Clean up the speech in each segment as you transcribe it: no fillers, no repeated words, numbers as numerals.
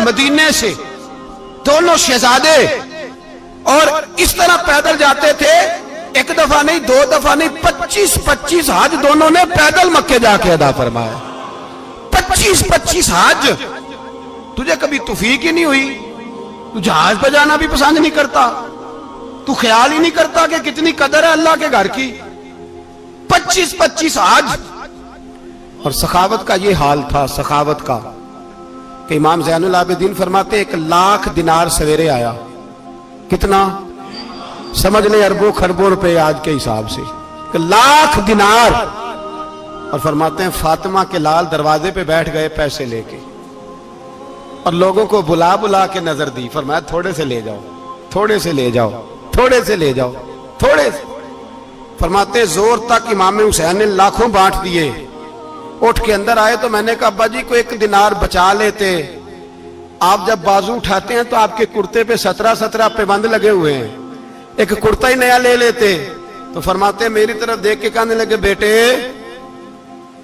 مدینے سے دونوں شہزادے اور اس طرح پیدل جاتے تھے، ایک دفعہ نہیں، دو دفعہ نہیں، 25 حج دونوں نے پیدل مکے جا کے ادا فرمایا۔ 25 حج۔ تجھے کبھی توفیق ہی نہیں ہوئی؟ تو جہاز پہ جانا بھی پسند نہیں کرتا، تو خیال ہی نہیں کرتا کہ کتنی قدر ہے اللہ کے گھر کی۔ 25 حج۔ اور سخاوت کا یہ حال تھا، سخاوت کا، کہ امام زین العابدین فرماتے 1,00,000 دینار سویرے آیا۔ کتنا؟ سمجھ لیں اربوں خربوں روپے آج کے حساب سے، 1,00,000 دینار۔ اور فرماتے ہیں فاطمہ کے لال دروازے پہ بیٹھ گئے پیسے لے کے، اور لوگوں کو بلا بلا کے نظر دی، فرمایا تھوڑے سے لے جاؤ، تھوڑے سے لے جاؤ، تھوڑے سے لے جاؤ، تھوڑے سے۔ فرماتے زور تک امام حسین نے لاکھوں بانٹ دیے۔ اٹھ کے اندر آئے تو میں نے کہا ابا جی کو 1 دینار بچا لیتے، آپ جب بازو اٹھاتے ہیں تو آپ کے کرتے پہ 17 پیبند لگے ہوئے ہیں، ایک کرتا ہی نیا لے لیتے۔ تو فرماتے میری طرف دیکھ کے کہنے لگے بیٹے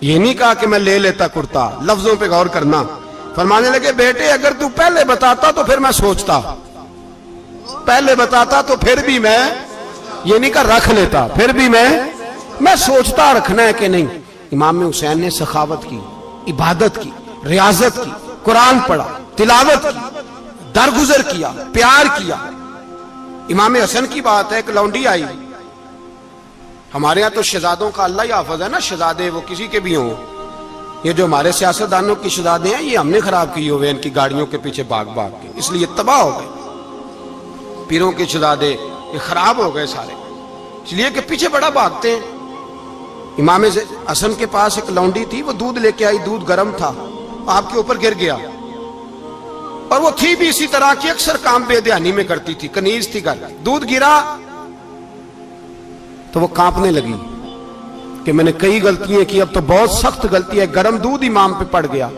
یہ نہیں کہا کہ میں لے لیتا کرتا، لفظوں پہ غور کرنا۔ فرمانے لگے بیٹے اگر تو پہلے بتاتا تو پھر میں سوچتا، پہلے بتاتا تو پھر بھی میں یہ نہیں کہا رکھ لیتا، پھر بھی میں سوچتا رکھنا ہے کہ نہیں۔ امام حسین نے سخاوت کی، عبادت کی، ریاضت کی، قرآن پڑھا، تلاوت کی، درگزر کیا، پیار کیا۔ امام حسن کی بات ہے، ایک لونڈی آئی، ہمارے ہاں تو شہزادوں کا اللہ ہی حافظ ہے نا، شہزادے وہ کسی کے بھی ہوں، یہ جو ہمارے سیاستدانوں کی شہزادے ہیں یہ ہم نے خراب کیے ہوئے، ان کی گاڑیوں کے پیچھے بھاگ کے، اس لیے تباہ ہو گئے۔ پیروں کے شہزادے یہ خراب ہو گئے سارے، اس لیے کہ پیچھے بڑا بھاگتے ہیں۔ امام حسن کے پاس ایک لونڈی تھی، وہ دودھ لے کے آئی، دودھ گرم تھا، آپ کے اوپر گر گیا، اور وہ تھی بھی اسی طرح کی، اکثر کام بے دھیانی میں کرتی تھی، کنیز تھی گھر، دودھ گرا تو وہ کانپنے لگی کہ میں نے کئی غلطیاں کی، اب تو بہت سخت غلطی ہے، گرم دودھ امام پہ پڑ گیا۔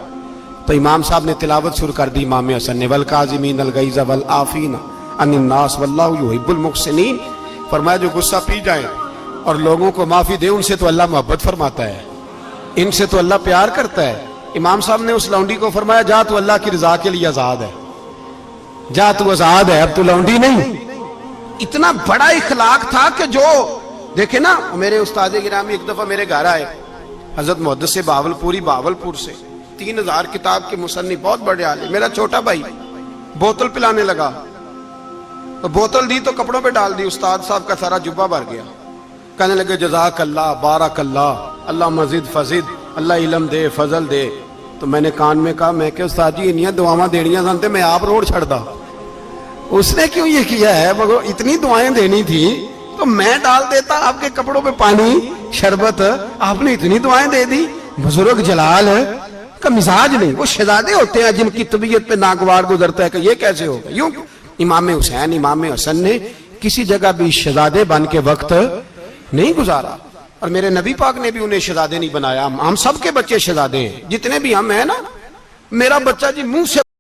تو امام صاحب نے تلاوت شروع کر دی، امام حسن نے والکاظمین الغیظ والعافین عن الناس واللہ یحب المحسنین۔ فرمایا جو غصہ پی جائیں اور لوگوں کو معافی دے، ان سے تو اللہ محبت فرماتا ہے، ان سے تو اللہ پیار کرتا ہے۔ امام صاحب نے اس لونڈی کو فرمایا جا تو اللہ کی رضا کے لیے آزاد ہے، جا تو آزاد ہے، اب تو لونڈی نہیں۔ اتنا بڑا اخلاق تھا کہ جو دیکھیں نا، میرے استاد گرامی ایک دفعہ میرے گھر آئے، حضرت محدث بہاولپوری، بہاولپور سے، 3000 کتاب کے مصنف، بہت بڑے عالم، میرا چھوٹا بھائی بوتل پلانے لگا، تو بوتل دی تو کپڑوں پہ ڈال دی، استاد صاحب کا سارا جبہ بھر گیا۔ کہنے لگے جزاک اللہ، بارک اللہ، اللہ مزید فزید، اللہ علم دے، فضل دے۔ تو میں نے کان میں کہا، میں کہ استاد جی انیاں دعاواں دینیاں سنتے میں آپ روڑ چھڑ دا، اس نے کیوں یہ کیا ہے؟ مگر اتنی دعائیں دینی تھی تو میں ڈال دیتا آپ کے کپڑوں پہ پانی شربت، آپ نے اتنی دعائیں دے دی۔ بزرگ جلال کا مزاج نہیں، وہ شہزادے ہوتے ہیں جن کی طبیعت پہ ناگوار گزرتا ہے کہ یہ کیسے ہوگا۔ یوں امام حسین، امام حسن نے کسی جگہ بھی شہزادے بن کے وقت نہیں گزارا، اور میرے نبی پاک نے بھی انہیں شہزادے نہیں بنایا۔ ہم سب کے بچے شہزادے ہیں، جتنے بھی ہم ہیں نا، میرا بچہ جی منہ سے